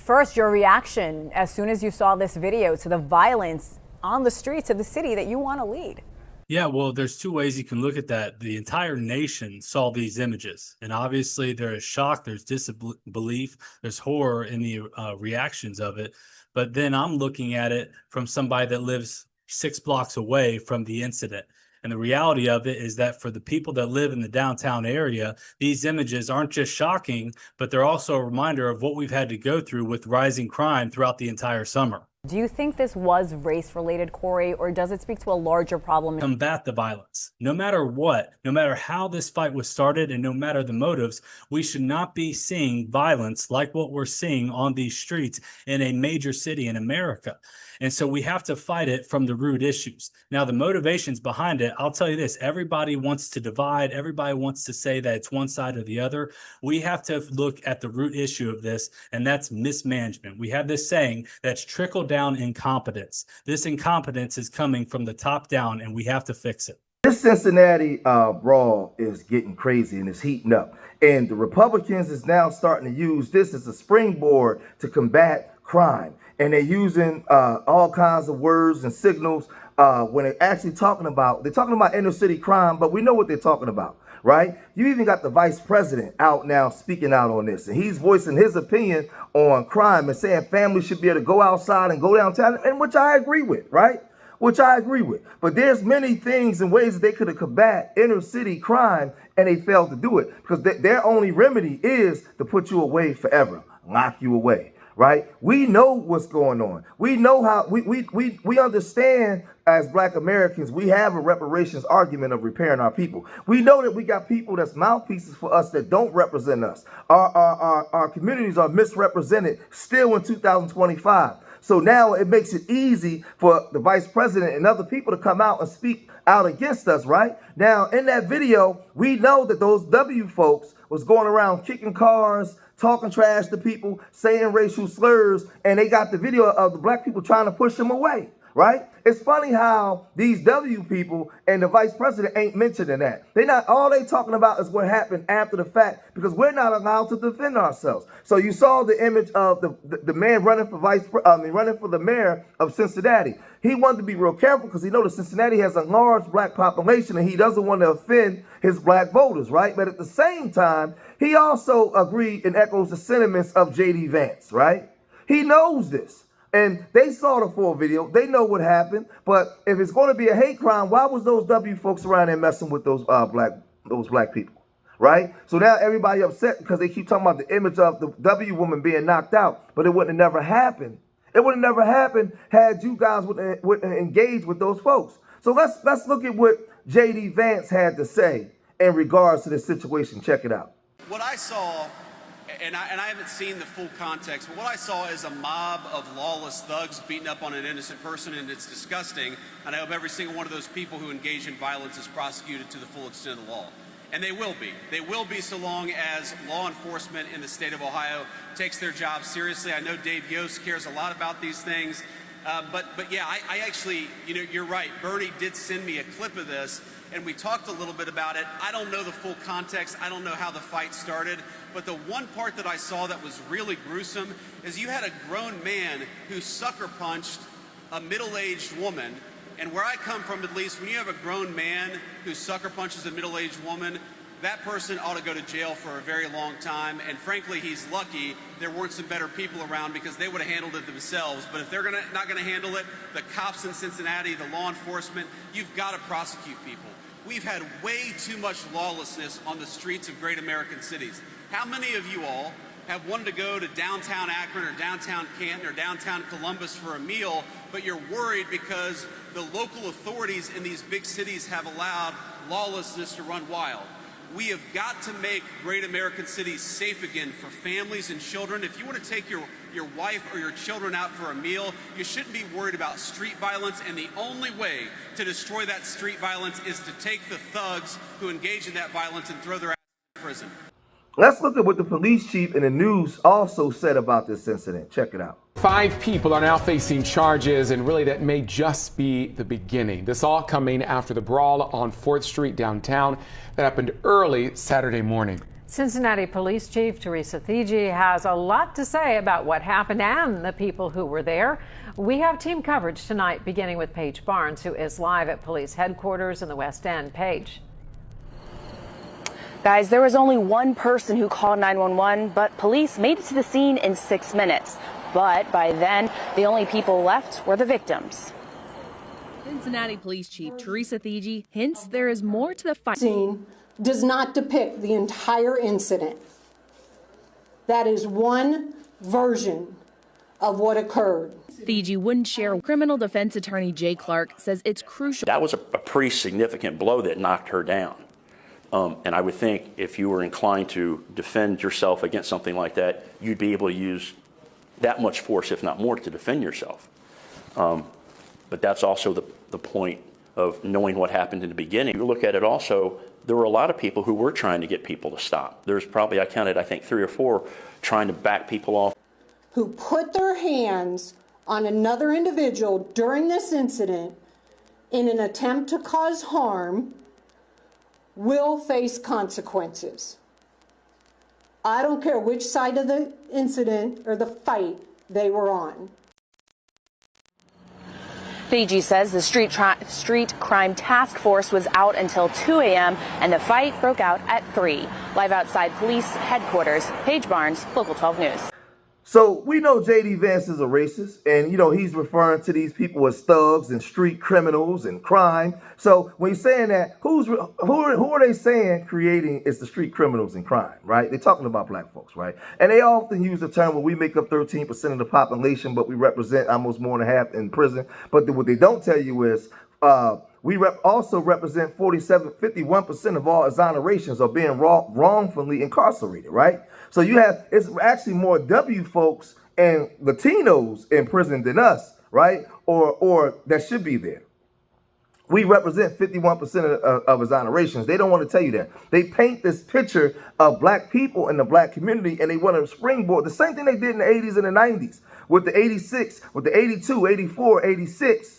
First, your reaction as soon as you saw this video to the violence on the streets of the city that you want to lead. Yeah, well, there's two ways you can look at that. The entire nation saw these images, and obviously there is shock, there's disbelief, there's horror in the reactions of it. But then I'm looking at it from somebody that lives 6 blocks away from the incident. And the reality of it is that for the people that live in the downtown area, these images aren't just shocking, but they're also a reminder of what we've had to go through with rising crime throughout the entire summer. Do you think this was race-related, Corey, or does it speak to a larger problem? Combat the violence. No matter what, no matter how this fight was started and no matter the motives, we should not be seeing violence like what we're seeing on these streets in a major city in America. And so we have to fight it from the root issues. Now, the motivations behind it, I'll tell you this, everybody wants to divide. Everybody wants to say that it's one side or the other. We have to look at the root issue of this, and that's mismanagement. We have this saying that's trickle down incompetence. This incompetence is coming from the top down, and we have to fix it. This Cincinnati brawl is getting crazy and it's heating up. And the Republicans is now starting to use this as a springboard to combat crime. And they're using all kinds of words and signals when they're actually talking about inner city crime, but we know what they're talking about, right? You even got the vice president out now speaking out on this, and he's voicing his opinion on crime and saying families should be able to go outside and go downtown, and which I agree with, right? Which I agree with. But there's many things and ways that they could have combat inner city crime, and they failed to do it because their only remedy is to put you away forever, lock you away. Right? We know what's going on. We know how we understand as Black Americans, we have a reparations argument of repairing our people. We know that we got people that's mouthpieces for us that don't represent us. Our communities are misrepresented still in 2025. So now it makes it easy for the vice president and other people to come out and speak out against us, right? Now, in that video, we know that those W folks was going around kicking cars, talking trash to people, saying racial slurs, and they got the video of the Black people trying to push them away, right? It's funny how these W people and the vice president ain't mentioning that. All they talking about is what happened after the fact, because we're not allowed to defend ourselves. So you saw the image of the man running for running for the mayor of Cincinnati. He wanted to be real careful because he knows that Cincinnati has a large Black population and he doesn't want to offend his Black voters, right? But at the same time, he also agreed and echoes the sentiments of J.D. Vance, right? He knows this. And they saw the full video. They know what happened. But if it's going to be a hate crime, why was those W folks around there messing with those black people, right? So now everybody upset because they keep talking about the image of the W woman being knocked out, but it wouldn't have never happened. It would have never happened had you guys would engage with those folks. So let's look at what J.D. Vance had to say in regards to this situation. Check it out. What I saw, and I haven't seen the full context, but what I saw is a mob of lawless thugs beating up on an innocent person, and it's disgusting. And I hope every single one of those people who engage in violence is prosecuted to the full extent of the law. And they will be. They will be so long as law enforcement in the state of Ohio takes their job seriously. I know Dave Yost cares a lot about these things. But yeah, I actually, you're right. Bernie did send me a clip of this, and we talked a little bit about it. I don't know the full context. I don't know how the fight started. But the one part that I saw that was really gruesome is you had a grown man who sucker punched a middle-aged woman. And where I come from, at least, when you have a grown man who sucker punches a middle-aged woman, that person ought to go to jail for a very long time. And frankly, he's lucky there weren't some better people around because they would have handled it themselves. But if they're not going to handle it, the cops in Cincinnati, the law enforcement, you've got to prosecute people. We've had way too much lawlessness on the streets of great American cities. How many of you all have wanted to go to downtown Akron or downtown Canton or downtown Columbus for a meal, but you're worried because the local authorities in these big cities have allowed lawlessness to run wild? We have got to make great American cities safe again for families and children. If you want to take your wife or your children out for a meal, you shouldn't be worried about street violence, and the only way to destroy that street violence is to take the thugs who engage in that violence and throw their ass in prison. Let's look at what the police chief and the news also said about this incident. Check it out. 5 people are now facing charges, and really that may just be the beginning. This all coming after the brawl on 4th Street downtown that happened early Saturday morning. Cincinnati Police Chief Teresa Thigi has a lot to say about what happened and the people who were there. We have team coverage tonight, beginning with Paige Barnes, who is live at police headquarters in the West End. Paige. Guys, there was only one person who called 911, but police made it to the scene in 6 minutes. But by then, the only people left were the victims. Cincinnati Police Chief Teresa Thigi hints there is more to the fight. Scene does not depict the entire incident. That is one version of what occurred. Thigi wouldn't share. Criminal defense attorney Jay Clark says it's crucial. That was a pretty significant blow that knocked her down. And I would think if you were inclined to defend yourself against something like that, you'd be able to use that much force, if not more, to defend yourself. But that's also the point of knowing what happened in the beginning. You look at it also, there were a lot of people who were trying to get people to stop. There's probably, I counted, I think 3 or 4 trying to back people off. Who put their hands on another individual during this incident in an attempt to cause harm will face consequences. I don't care which side of the incident or the fight they were on. Thigi says the street crime task force was out until 2 a.m. and the fight broke out at 3. Live outside police headquarters, Paige Barnes, Local 12 News. So we know JD Vance is a racist, and he's referring to these people as thugs and street criminals and crime. So when he's saying that, who are they saying creating is the street criminals and crime, right? They're talking about black folks, right? And they often use the term where we make up 13% of the population, but we represent almost more than half in prison. But what they don't tell you is we also represent 51% of all exonerations are being wrongfully incarcerated, right? So it's actually more W folks and Latinos in prison than us, right? Or that should be there. We represent 51% of exonerations. They don't want to tell you that. They paint this picture of black people in the black community, and they want to springboard the same thing they did in the 80s and the 90s with the 86, with the 82, 84, 86.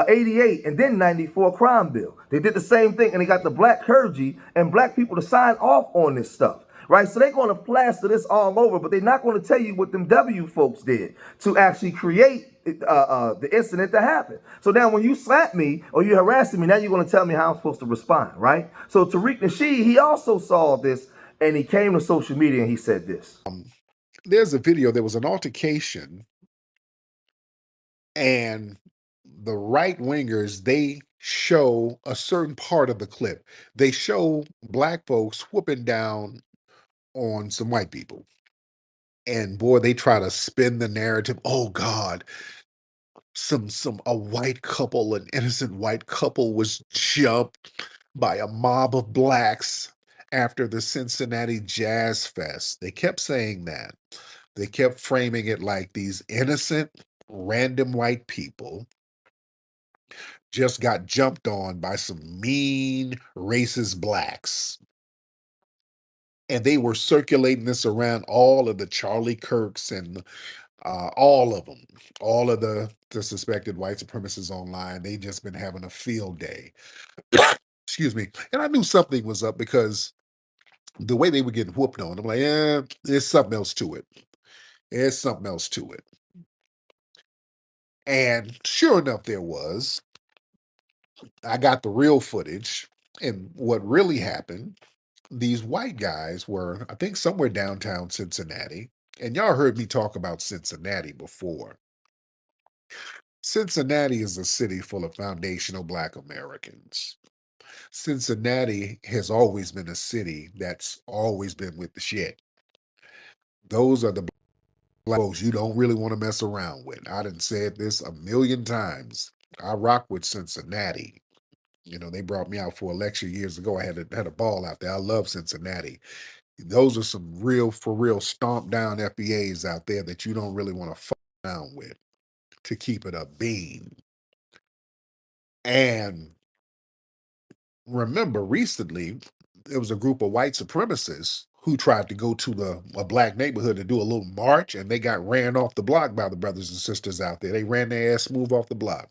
88 and then 94 crime bill. They did the same thing, and they got the black clergy and black people to sign off on this stuff, right? So they're going to plaster this all over, but they're not going to tell you what them W folks did to actually create the incident that happened. So now when you slap me or you're harassing me, now you're going to tell me how I'm supposed to respond, right? So Tariq Nasheed, he also saw this, and he came to social media and he said this. There's a video, there was an altercation, and the right wingers, they show a certain part of the clip. They show black folks whooping down on some white people. And boy, they try to spin the narrative. Oh God, a white couple, an innocent white couple was jumped by a mob of blacks after the Cincinnati Jazz Fest. They kept saying that. They kept framing it like these innocent, random white people just got jumped on by some mean, racist blacks. And they were circulating this around all of the Charlie Kirks and all of them, all of the suspected white supremacists online. They just been having a field day. Excuse me. And I knew something was up because the way they were getting whooped on, I'm like, there's something else to it. There's something else to it. And sure enough, there was. I got the real footage, and what really happened, these white guys were, I think, somewhere downtown Cincinnati, and y'all heard me talk about Cincinnati before. Cincinnati is a city full of foundational Black Americans. Cincinnati has always been a city that's always been with the shit. Those are the black folks you don't really want to mess around with. I done said this a million times. I rock with Cincinnati. They brought me out for a lecture years ago. I had a ball out there. I love Cincinnati. Those are some real, for real, stomp down FBAs out there that you don't really want to fuck around with, to keep it a bean. And remember, recently, there was a group of white supremacists who tried to go to a black neighborhood to do a little march, and they got ran off the block by the brothers and sisters out there. They ran their ass smooth off the block.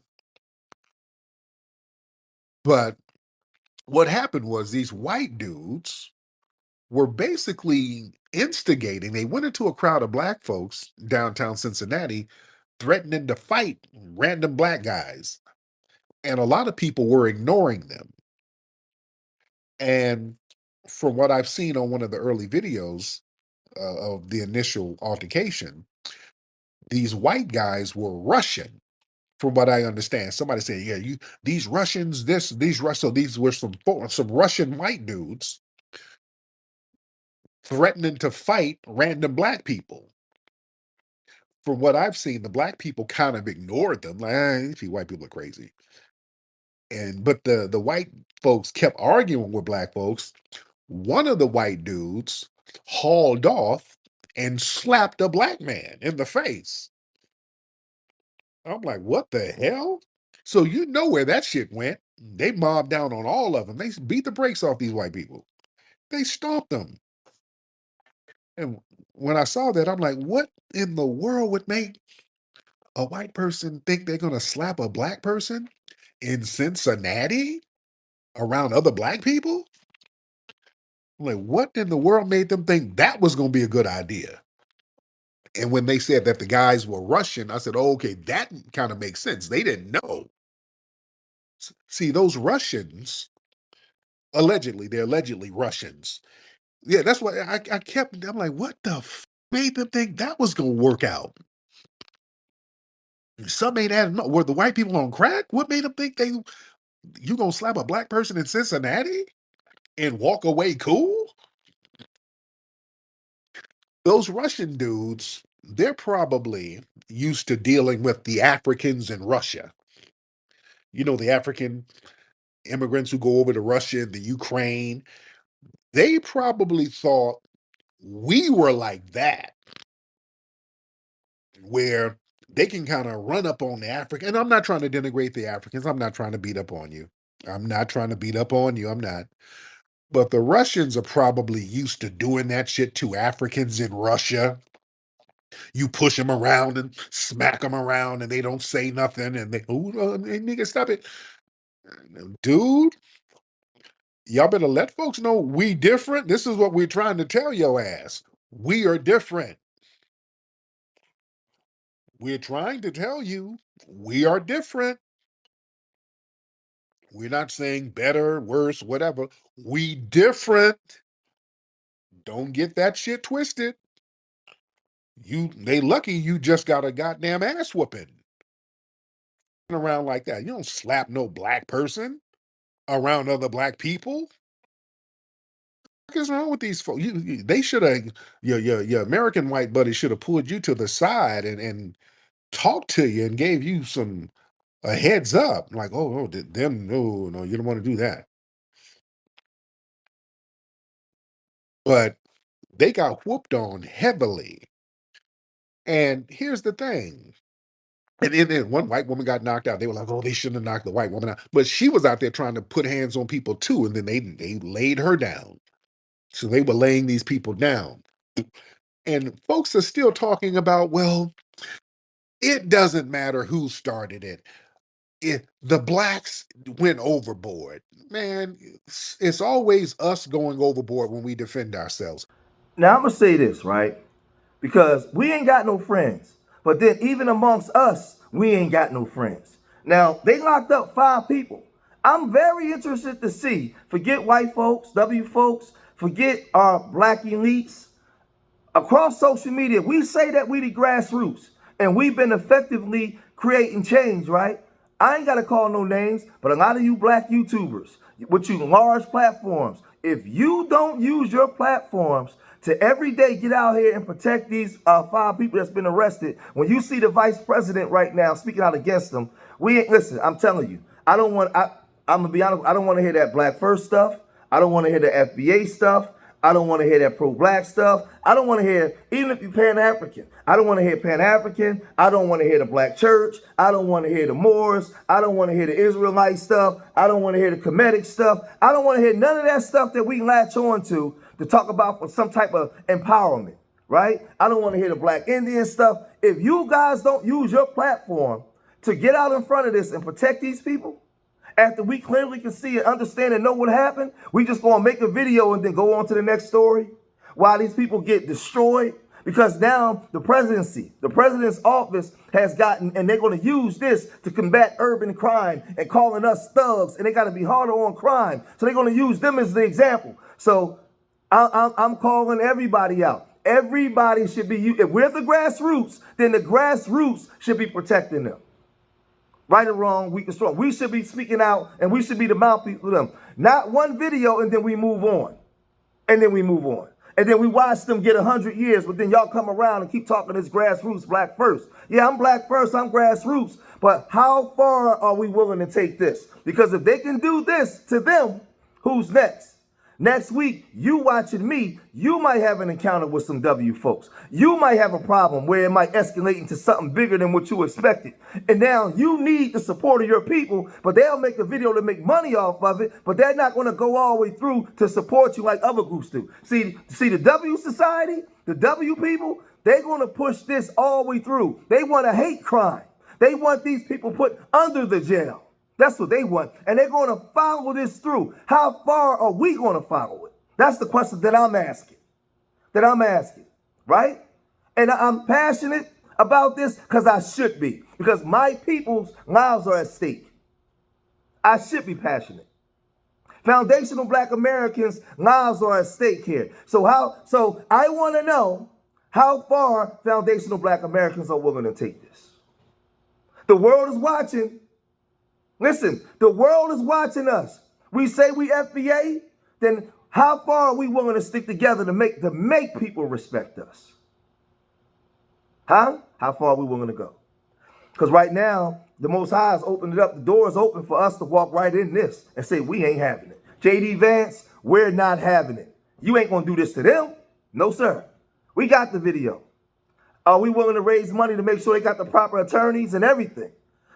But what happened was these white dudes were basically instigating. They went into a crowd of black folks downtown Cincinnati, threatening to fight random black guys. And a lot of people were ignoring them. And from what I've seen on one of the early videos of the initial altercation, these white guys were Russian. From what I understand, somebody said, "Yeah, these Russians, so these were some Russian white dudes threatening to fight random black people." From what I've seen, the black people kind of ignored them, like, these white people are crazy. But the white folks kept arguing with black folks. One of the white dudes hauled off and slapped a black man in the face. I'm like, what the hell? So you know where that shit went. They mobbed down on all of them. They beat the brakes off these white people. They stomped them. And when I saw that, I'm like, what in the world would make a white person think they're going to slap a black person in Cincinnati around other black people? I'm like, what in the world made them think that was going to be a good idea? And when they said that the guys were Russian, I said, oh, okay, that kind of makes sense. They didn't know. See, those Russians, they're allegedly Russians. Yeah, that's why I'm like, what the made them think that was going to work out? Some ain't adding up. Were the white people on crack? What made them think you going to slap a black person in Cincinnati and walk away cool? Those Russian dudes, they're probably used to dealing with the Africans in Russia. You know, the African immigrants who go over to Russia and the Ukraine. They probably thought we were like that, where they can kind of run up on the African. And I'm not trying to denigrate the Africans. I'm not trying to beat up on you. I'm not trying to beat up on you. I'm not. But the Russians are probably used to doing that shit to Africans in Russia. You push them around and smack them around and they don't say nothing. And they, hey, nigga, stop it. Dude, y'all better let folks know we different. This is what we're trying to tell your ass. We are different. We're trying to tell you we are different. We're not saying better, worse, whatever. We different. Don't get that shit twisted. They lucky you just got a goddamn ass whooping. Around like that. You don't slap no black person around other black people. What is wrong with these folks? They should have your American white buddy should have pulled you to the side and talked to you and gave you a heads up. Like, oh, them, no, you don't want to do that. But they got whooped on heavily. And here's the thing. And then one white woman got knocked out. They were like, oh, they shouldn't have knocked the white woman out. But she was out there trying to put hands on people too. And then they laid her down. So they were laying these people down. And folks are still talking about, well, it doesn't matter who started it. The blacks went overboard. Man, it's always us going overboard when we defend ourselves. Now I'm gonna say this, right? Because we ain't got no friends. But then even amongst us, we ain't got no friends. Now, they locked up 5 people. I'm very interested to see, forget white folks, W folks, forget our black elites. Across social media, we say that we the grassroots and we've been effectively creating change, right? I ain't got to call no names, but a lot of you black YouTubers with you large platforms, if you don't use your platforms to every day get out here and protect these 5 people that's been arrested, when you see the vice president right now speaking out against them, we ain't, listen, I'm telling you, I'm gonna be honest, I don't want to hear that black first stuff. I don't want to hear the FBA stuff. I don't want to hear that pro-black stuff. I don't want to hear, even if you're Pan-African, I don't want to hear Pan-African. I don't want to hear the black church. I don't want to hear the Moors. I don't want to hear the Israelite stuff. I don't want to hear the Kemetic stuff. I don't want to hear none of that stuff that we can latch on to talk about for some type of empowerment, right? I don't want to hear the black Indian stuff. If you guys don't use your platform to get out in front of this and protect these people, After we clearly can see and understand and know what happened, we just gonna make a video and then go on to the next story while these people get destroyed? Because now the president's office has gotten, and they're gonna use this to combat urban crime and calling us thugs, and they gotta be harder on crime. So they're gonna use them as the example. So I'm calling everybody out. Everybody should be, if we're the grassroots, then the grassroots should be protecting them. Right or wrong, weak or strong. We should be speaking out, and we should be the mouthpiece for them. Not one video and then we move on. And then we move on. And then we watch them get 100 years, but then y'all come around and keep talking this grassroots, black first. Yeah, I'm black first, I'm grassroots. But how far are we willing to take this? Because if they can do this to them, who's next? Next week, you watching me, you might have an encounter with some W folks. You might have a problem where it might escalate into something bigger than what you expected. And now you need the support of your people, but they'll make a video to make money off of it, but they're not going to go all the way through to support you like other groups do. See the W society, the W people, they're going to push this all the way through. They want to hate crime. They want these people put under the jail. That's what they want. And they're going to follow this through. How far are we going to follow it? That's the question that I'm asking. Right? And I'm passionate about this because I should be. Because my people's lives are at stake. I should be passionate. Foundational Black Americans' lives are at stake here. So I want to know how far foundational Black Americans are willing to take this. The world is watching. Listen, the world is watching us. We say we FBA, then how far are we willing to stick together to make people respect us? Huh? How far are we willing to go? Because right now, the Most High has opened it up. The door is open for us to walk right in this and say, we ain't having it. JD Vance, we're not having it. You ain't going to do this to them. No, sir. We got the video. Are we willing to raise money to make sure they got the proper attorneys and everything?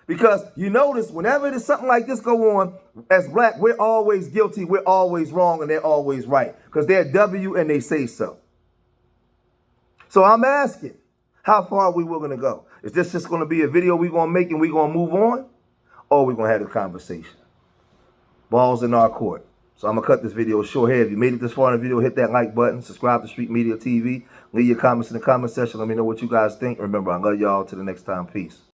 Because you notice whenever there's something like this go on, as Black, we're always guilty, we're always wrong, and they're always right. Because they're W and they say so. So I'm asking, how far are we willing to go? Is this just going to be a video we're going to make and we're going to move on? Or are we going to have a conversation? Ball's in our court. So I'm going to cut this video short here. If you made it this far in the video, hit that like button. Subscribe to Street Media TV. Leave your comments in the comment section. Let me know what you guys think. Remember, I love y'all. Till the next time. Peace.